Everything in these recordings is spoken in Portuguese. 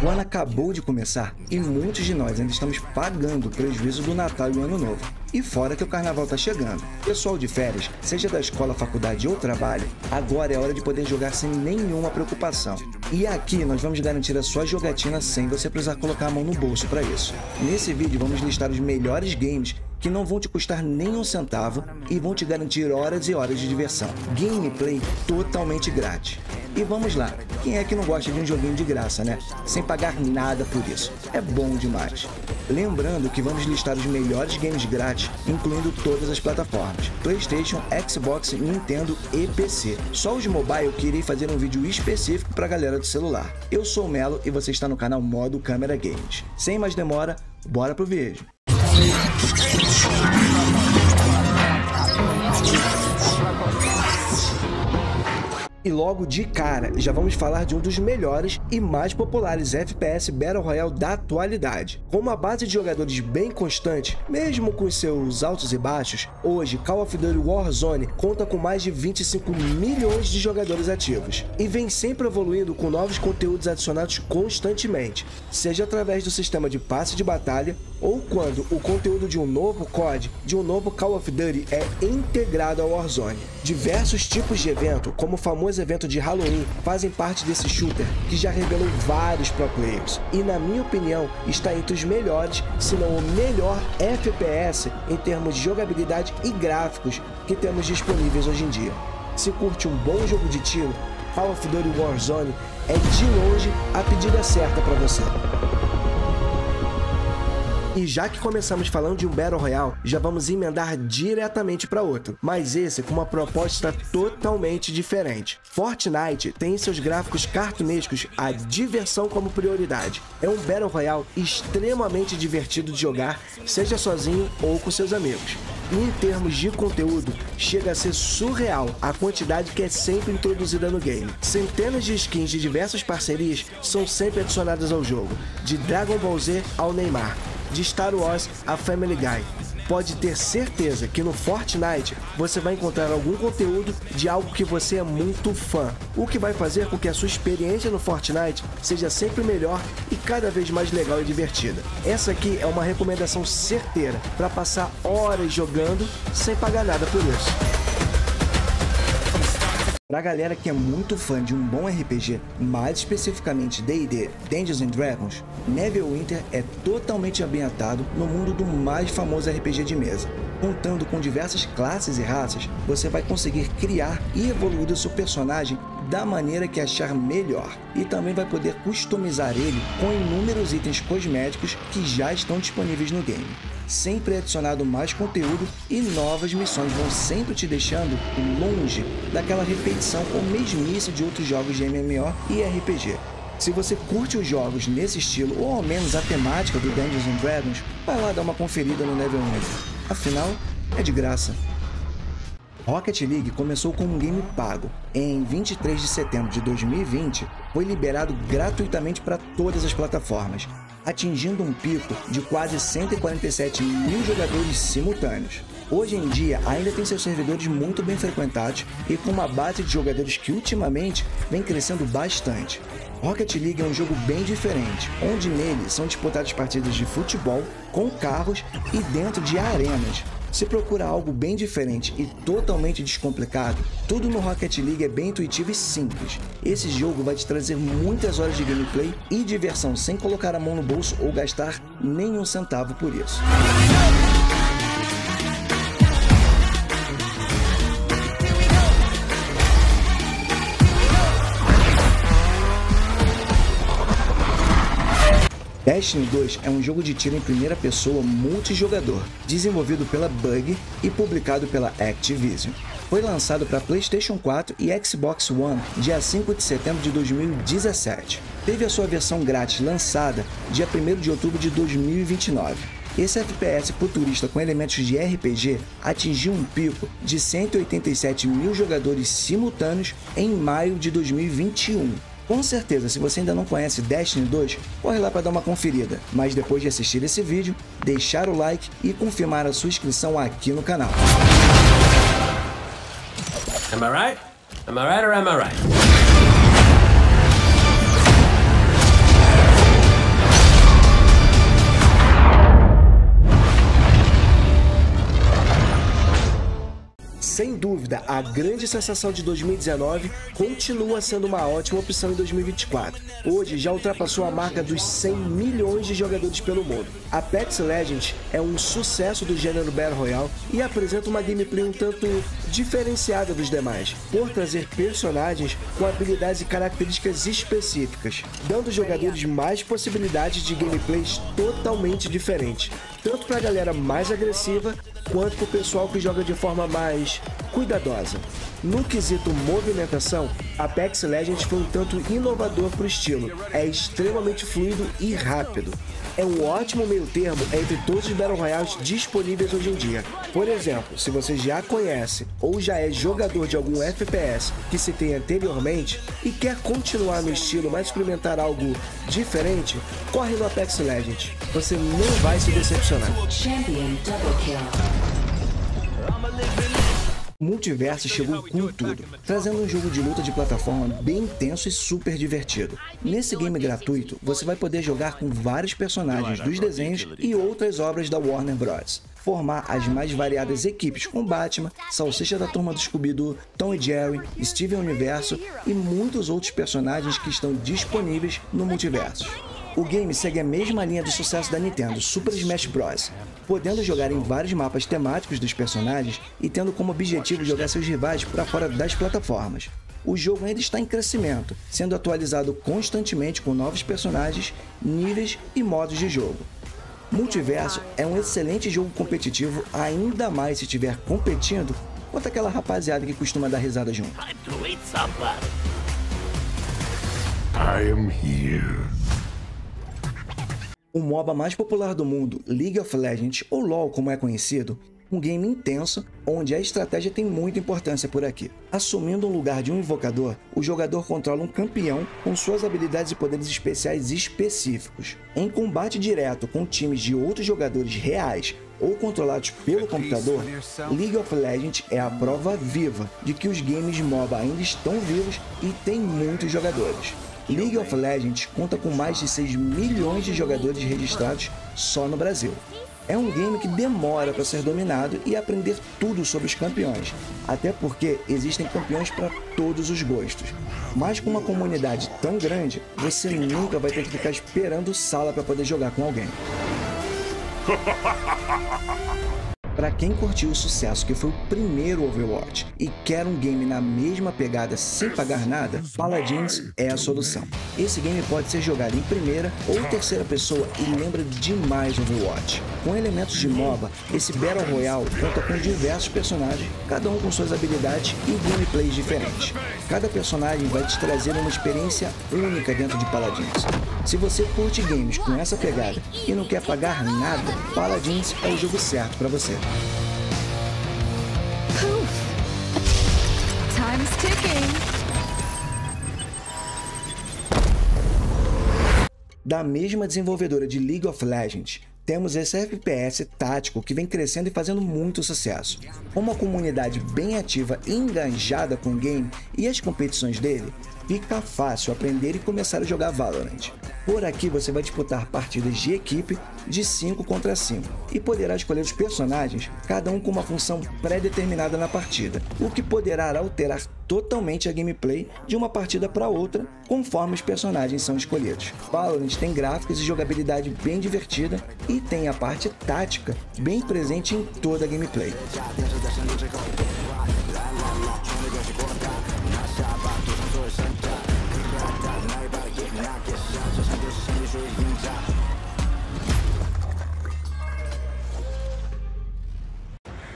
O ano acabou de começar e muitos de nós ainda estamos pagando o prejuízo do Natal e do Ano Novo. E fora que o Carnaval tá chegando. Pessoal de férias, seja da escola, faculdade ou trabalho, agora é hora de poder jogar sem nenhuma preocupação. E aqui nós vamos garantir a sua jogatina sem você precisar colocar a mão no bolso para isso. Nesse vídeo vamos listar os melhores games que não vão te custar nem um centavo e vão te garantir horas e horas de diversão. Gameplay totalmente grátis. E vamos lá, quem é que não gosta de um joguinho de graça, né? Sem pagar nada por isso. É bom demais. Lembrando que vamos listar os melhores games grátis, incluindo todas as plataformas: PlayStation, Xbox, Nintendo e PC. Só os mobile que irei fazer um vídeo específico para a galera do celular. Eu sou o Melo e você está no canal Modo Câmera Games. Sem mais demora, bora pro vídeo. E logo de cara, já vamos falar de um dos melhores e mais populares FPS Battle Royale da atualidade. Com uma base de jogadores bem constante, mesmo com seus altos e baixos, hoje Call of Duty Warzone conta com mais de 25 milhões de jogadores ativos e vem sempre evoluindo com novos conteúdos adicionados constantemente, seja através do sistema de passe de batalha ou quando o conteúdo de um novo COD, de um novo Call of Duty é integrado ao Warzone. Diversos tipos de evento, como o famoso evento de Halloween, fazem parte desse shooter que já revelou vários pro players e, na minha opinião, está entre os melhores, se não o melhor FPS em termos de jogabilidade e gráficos que temos disponíveis hoje em dia. Se curte um bom jogo de tiro, Call of Duty Warzone é de longe a pedida certa para você. E já que começamos falando de um Battle Royale, já vamos emendar diretamente para outro, mas esse com uma proposta totalmente diferente. Fortnite tem em seus gráficos cartunescos a diversão como prioridade. É um Battle Royale extremamente divertido de jogar, seja sozinho ou com seus amigos. E em termos de conteúdo, chega a ser surreal a quantidade que é sempre introduzida no game. Centenas de skins de diversas parcerias são sempre adicionadas ao jogo, de Dragon Ball Z ao Neymar, de Star Wars a Family Guy. Pode ter certeza que no Fortnite você vai encontrar algum conteúdo de algo que você é muito fã, o que vai fazer com que a sua experiência no Fortnite seja sempre melhor e cada vez mais legal e divertida. Essa aqui é uma recomendação certeira para passar horas jogando sem pagar nada por isso. Pra galera que é muito fã de um bom RPG, mais especificamente D&D Dungeons & Dragons, Neverwinter é totalmente ambientado no mundo do mais famoso RPG de mesa. Contando com diversas classes e raças, você vai conseguir criar e evoluir o seu personagem da maneira que achar melhor. E também vai poder customizar ele com inúmeros itens cosméticos que já estão disponíveis no game. Sempre é adicionado mais conteúdo e novas missões vão sempre te deixando longe daquela repetição ou mesmice de outros jogos de MMO e RPG. Se você curte os jogos nesse estilo ou ao menos a temática do Dungeons & Dragons, vai lá dar uma conferida no Neverwinter. Afinal, é de graça. Rocket League começou como um game pago. Em 23 de setembro de 2020, foi liberado gratuitamente para todas as plataformas, atingindo um pico de quase 147 mil jogadores simultâneos. Hoje em dia, ainda tem seus servidores muito bem frequentados e com uma base de jogadores que ultimamente vem crescendo bastante. Rocket League é um jogo bem diferente, onde nele são disputadas partidas de futebol com carros e dentro de arenas. Se procura algo bem diferente e totalmente descomplicado, tudo no Rocket League é bem intuitivo e simples. Esse jogo vai te trazer muitas horas de gameplay e diversão sem colocar a mão no bolso ou gastar nenhum centavo por isso. Destiny 2 é um jogo de tiro em primeira pessoa multijogador, desenvolvido pela Bug e publicado pela Activision. Foi lançado para PlayStation 4 e Xbox One dia 5 de setembro de 2017. Teve a sua versão grátis lançada dia 1º de outubro de 2029. Esse FPS futurista com elementos de RPG atingiu um pico de 187 mil jogadores simultâneos em maio de 2021. Com certeza, se você ainda não conhece Destiny 2, corre lá para dar uma conferida, mas depois de assistir esse vídeo, deixar o like e confirmar a sua inscrição aqui no canal. Am I right? Am I right or am I right? a grande sensação de 2019 continua sendo uma ótima opção em 2024. Hoje já ultrapassou a marca dos 100 milhões de jogadores pelo mundo. Apex Legends é um sucesso do gênero Battle Royale e apresenta uma gameplay um tanto diferenciada dos demais, por trazer personagens com habilidades e características específicas, dando aos jogadores mais possibilidades de gameplays totalmente diferentes, tanto para a galera mais agressiva quanto para o pessoal que joga de forma mais cuidadosa. No quesito movimentação, Apex Legends foi um tanto inovador para o estilo, é extremamente fluido e rápido. É um ótimo meio termo entre todos os Battle Royales disponíveis hoje em dia. Por exemplo, se você já conhece ou já é jogador de algum FPS que citei anteriormente e quer continuar no estilo, mas experimentar algo diferente, corre no Apex Legends. Você não vai se decepcionar. Multiverso chegou com tudo, trazendo um jogo de luta de plataforma bem intenso e super divertido. Nesse game gratuito, você vai poder jogar com vários personagens dos desenhos e outras obras da Warner Bros. Formar as mais variadas equipes com Batman, Salsicha da Turma do Scooby-Doo, Tom e Jerry, Steven Universo e muitos outros personagens que estão disponíveis no Multiverso. O game segue a mesma linha do sucesso da Nintendo, Super Smash Bros., podendo jogar em vários mapas temáticos dos personagens e tendo como objetivo jogar seus rivais para fora das plataformas. O jogo ainda está em crescimento, sendo atualizado constantemente com novos personagens, níveis e modos de jogo. Multiverso é um excelente jogo competitivo, ainda mais se estiver competindo contra aquela rapaziada que costuma dar risada junto. I am here. O MOBA mais popular do mundo, League of Legends, ou LoL como é conhecido, um game intenso, onde a estratégia tem muita importância por aqui. Assumindo o lugar de um invocador, o jogador controla um campeão com suas habilidades e poderes especiais específicos. Em combate direto com times de outros jogadores reais ou controlados pelo computador, League of Legends é a prova viva de que os games MOBA ainda estão vivos e tem muitos jogadores. League of Legends conta com mais de 6 milhões de jogadores registrados só no Brasil. É um game que demora para ser dominado e aprender tudo sobre os campeões, até porque existem campeões para todos os gostos. Mas com uma comunidade tão grande, você nunca vai ter que ficar esperando sala para poder jogar com alguém. Para quem curtiu o sucesso que foi o primeiro Overwatch e quer um game na mesma pegada sem pagar nada, Paladins é a solução. Esse game pode ser jogado em primeira ou terceira pessoa e lembra demais Overwatch. Com elementos de MOBA, esse Battle Royale conta com diversos personagens, cada um com suas habilidades e gameplays diferentes. Cada personagem vai te trazer uma experiência única dentro de Paladins. Se você curte games com essa pegada e não quer pagar nada, Paladins é o jogo certo para você. Time's ticking. Da mesma desenvolvedora de League of Legends, temos esse FPS tático que vem crescendo e fazendo muito sucesso. Com uma comunidade bem ativa e engajada com o game e as competições dele, fica fácil aprender e começar a jogar Valorant. Por aqui você vai disputar partidas de equipe de 5 contra 5 e poderá escolher os personagens, cada um com uma função pré-determinada na partida, o que poderá alterar totalmente a gameplay de uma partida para outra conforme os personagens são escolhidos. Valorant tem gráficos e jogabilidade bem divertida e tem a parte tática bem presente em toda a gameplay.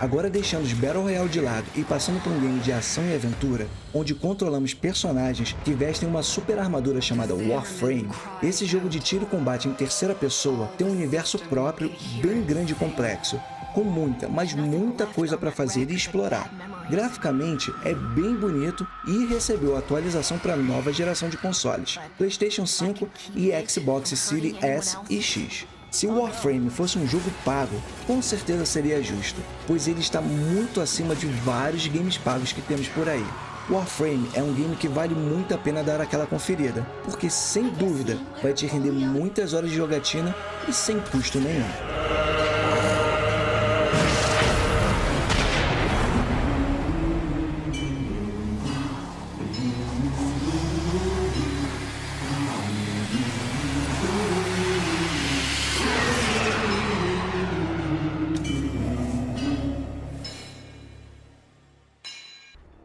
Agora deixando os Battle Royale de lado e passando para um game de ação e aventura, onde controlamos personagens que vestem uma super armadura chamada Warframe, esse jogo de tiro e combate em terceira pessoa tem um universo próprio bem grande e complexo, com muita, mas muita coisa para fazer e explorar. Graficamente é bem bonito e recebeu atualização para a nova geração de consoles, PlayStation 5 e Xbox Series S e X. Se o Warframe fosse um jogo pago, com certeza seria justo, pois ele está muito acima de vários games pagos que temos por aí. Warframe é um game que vale muito a pena dar aquela conferida, porque sem dúvida vai te render muitas horas de jogatina e sem custo nenhum.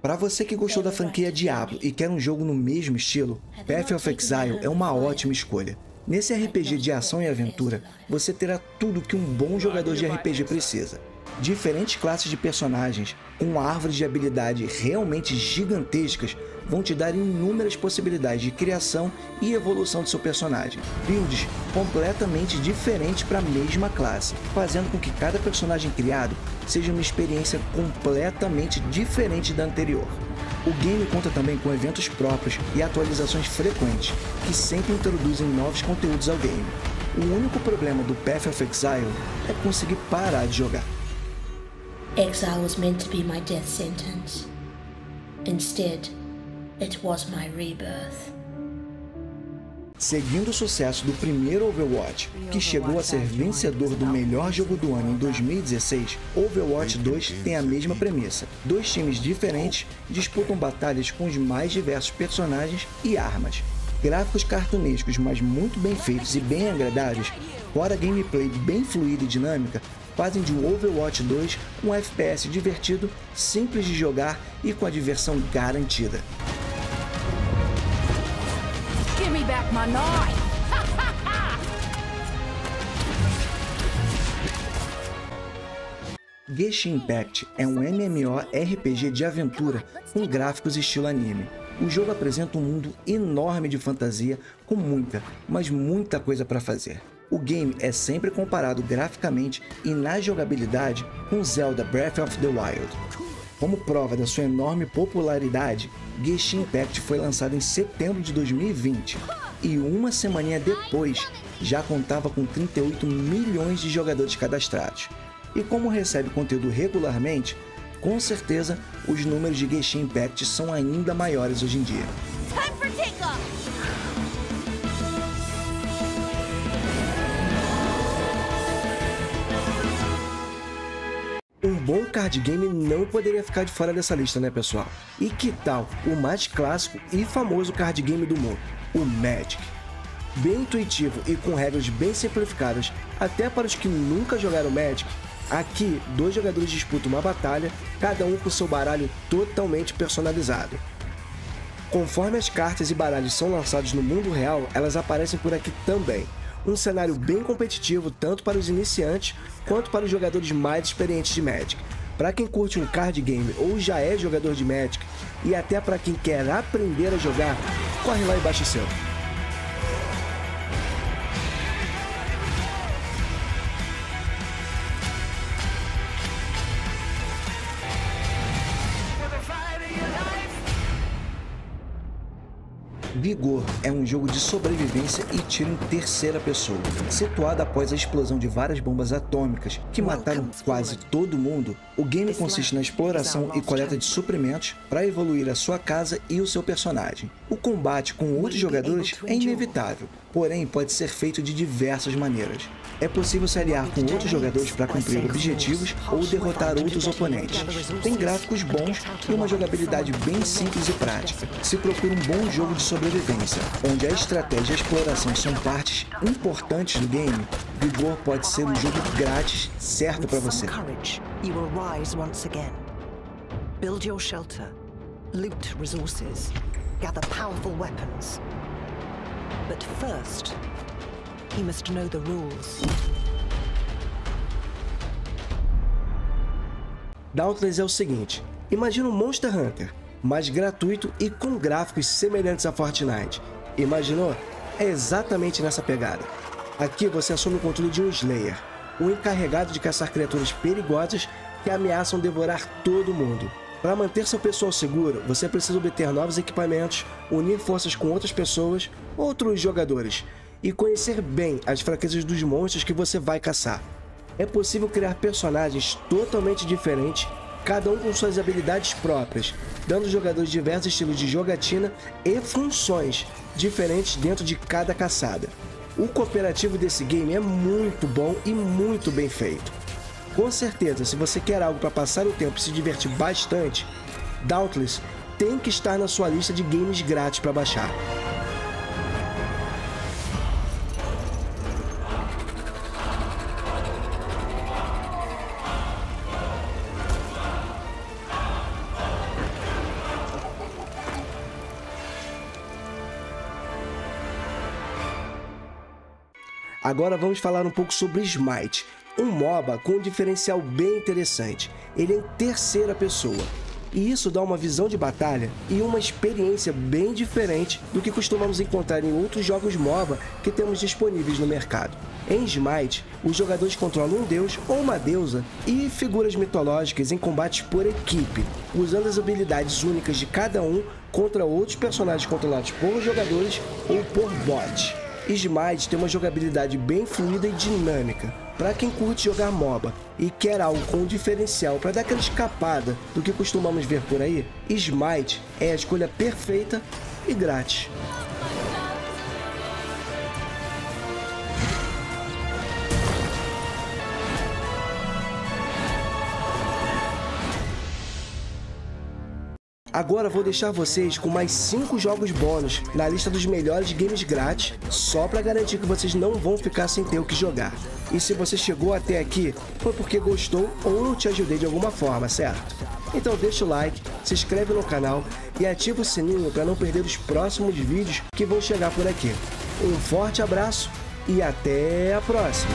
Para você que gostou da franquia Diablo e quer um jogo no mesmo estilo, Path of Exile é uma ótima escolha. Nesse RPG de ação e aventura, você terá tudo que um bom jogador de RPG precisa. Diferentes classes de personagens, com árvores de habilidade realmente gigantescas, vão te dar inúmeras possibilidades de criação e evolução de seu personagem. Builds completamente diferentes para a mesma classe, fazendo com que cada personagem criado seja uma experiência completamente diferente da anterior. O game conta também com eventos próprios e atualizações frequentes, que sempre introduzem novos conteúdos ao game. O único problema do Path of Exile é conseguir parar de jogar. Exile was meant to be my death sentence. Instead, it was my rebirth. Seguindo o sucesso do primeiro Overwatch, que chegou a ser vencedor do melhor jogo do ano em 2016, Overwatch 2 tem a mesma premissa. Dois times diferentes disputam batalhas com os mais diversos personagens e armas. Gráficos cartunescos, mas muito bem feitos e bem agradáveis, fora gameplay bem fluida e dinâmica, fazem de Overwatch 2 um FPS divertido, simples de jogar e com a diversão garantida. Give me back my knife! Genshin Impact é um MMORPG de aventura com gráficos estilo anime. O jogo apresenta um mundo enorme de fantasia com muita, mas muita coisa para fazer. O game é sempre comparado graficamente e na jogabilidade com Zelda Breath of the Wild. Como prova da sua enorme popularidade, Genshin Impact foi lançado em setembro de 2020 e uma semaninha depois já contava com 38 milhões de jogadores cadastrados. E como recebe conteúdo regularmente, com certeza os números de Genshin Impact são ainda maiores hoje em dia. Time for takeoff! Um bom card game não poderia ficar de fora dessa lista, né, pessoal? E que tal o mais clássico e famoso card game do mundo, o Magic? Bem intuitivo e com regras bem simplificadas, até para os que nunca jogaram Magic, aqui dois jogadores disputam uma batalha, cada um com seu baralho totalmente personalizado. Conforme as cartas e baralhos são lançados no mundo real, elas aparecem por aqui também. Um cenário bem competitivo tanto para os iniciantes quanto para os jogadores mais experientes de Magic. Para quem curte um card game ou já é jogador de Magic, e até para quem quer aprender a jogar, corre lá e baixa o seu. Vigor é um jogo de sobrevivência e tiro em terceira pessoa. Situado após a explosão de várias bombas atômicas que mataram quase todo mundo, o game consiste na exploração e coleta de suprimentos para evoluir a sua casa e o seu personagem. O combate com outros jogadores é inevitável, porém pode ser feito de diversas maneiras. É possível se aliar com outros jogadores para cumprir objetivos ou derrotar outros oponentes. Tem gráficos bons e uma jogabilidade bem simples e prática. Se procura um bom jogo de sobrevivência, onde a estratégia e a exploração são partes importantes do game, Vigor pode ser um jogo grátis certo para você. Build your shelter, loot resources, gather powerful weapons. But first, you must know the rules. Dauntless é o seguinte, imagina um Monster Hunter, mas gratuito e com gráficos semelhantes a Fortnite. Imaginou? É exatamente nessa pegada. Aqui você assume o controle de um Slayer, o encarregado de caçar criaturas perigosas que ameaçam devorar todo mundo. Para manter seu pessoal seguro, você precisa obter novos equipamentos, unir forças com outras pessoas, outros jogadores, e conhecer bem as fraquezas dos monstros que você vai caçar. É possível criar personagens totalmente diferentes, cada um com suas habilidades próprias, dando aos jogadores diversos estilos de jogatina e funções diferentes dentro de cada caçada. O cooperativo desse game é muito bom e muito bem feito. Com certeza, se você quer algo para passar o tempo e se divertir bastante, Dauntless tem que estar na sua lista de games grátis para baixar. Agora vamos falar um pouco sobre Smite, um MOBA com um diferencial bem interessante. Ele é em terceira pessoa. E isso dá uma visão de batalha e uma experiência bem diferente do que costumamos encontrar em outros jogos MOBA que temos disponíveis no mercado. Em Smite, os jogadores controlam um deus ou uma deusa e figuras mitológicas em combates por equipe, usando as habilidades únicas de cada um contra outros personagens controlados por jogadores ou por bots. Smite tem uma jogabilidade bem fluida e dinâmica. Para quem curte jogar MOBA e quer algo com diferencial para dar aquela escapada do que costumamos ver por aí, Smite é a escolha perfeita e grátis. Agora vou deixar vocês com mais 5 jogos bônus na lista dos melhores games grátis, só para garantir que vocês não vão ficar sem ter o que jogar. E se você chegou até aqui, foi porque gostou ou eu te ajudei de alguma forma, certo? Então deixa o like, se inscreve no canal e ativa o sininho para não perder os próximos vídeos que vão chegar por aqui. Um forte abraço e até a próxima!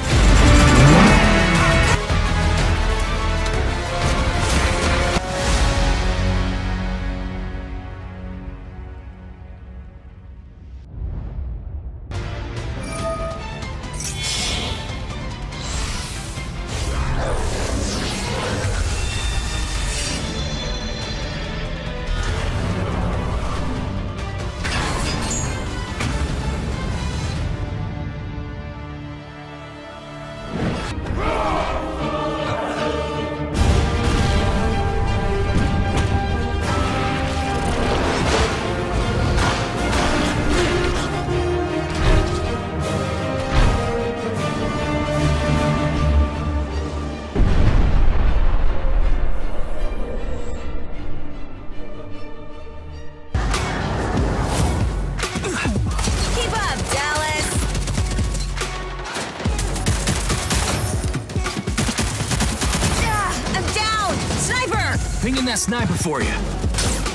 Pinging that sniper for you.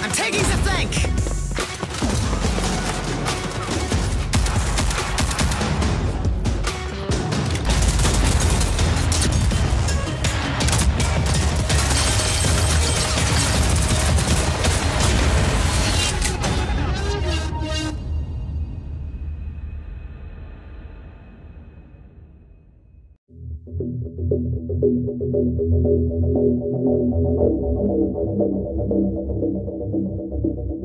I'm taking the flank! Thank you.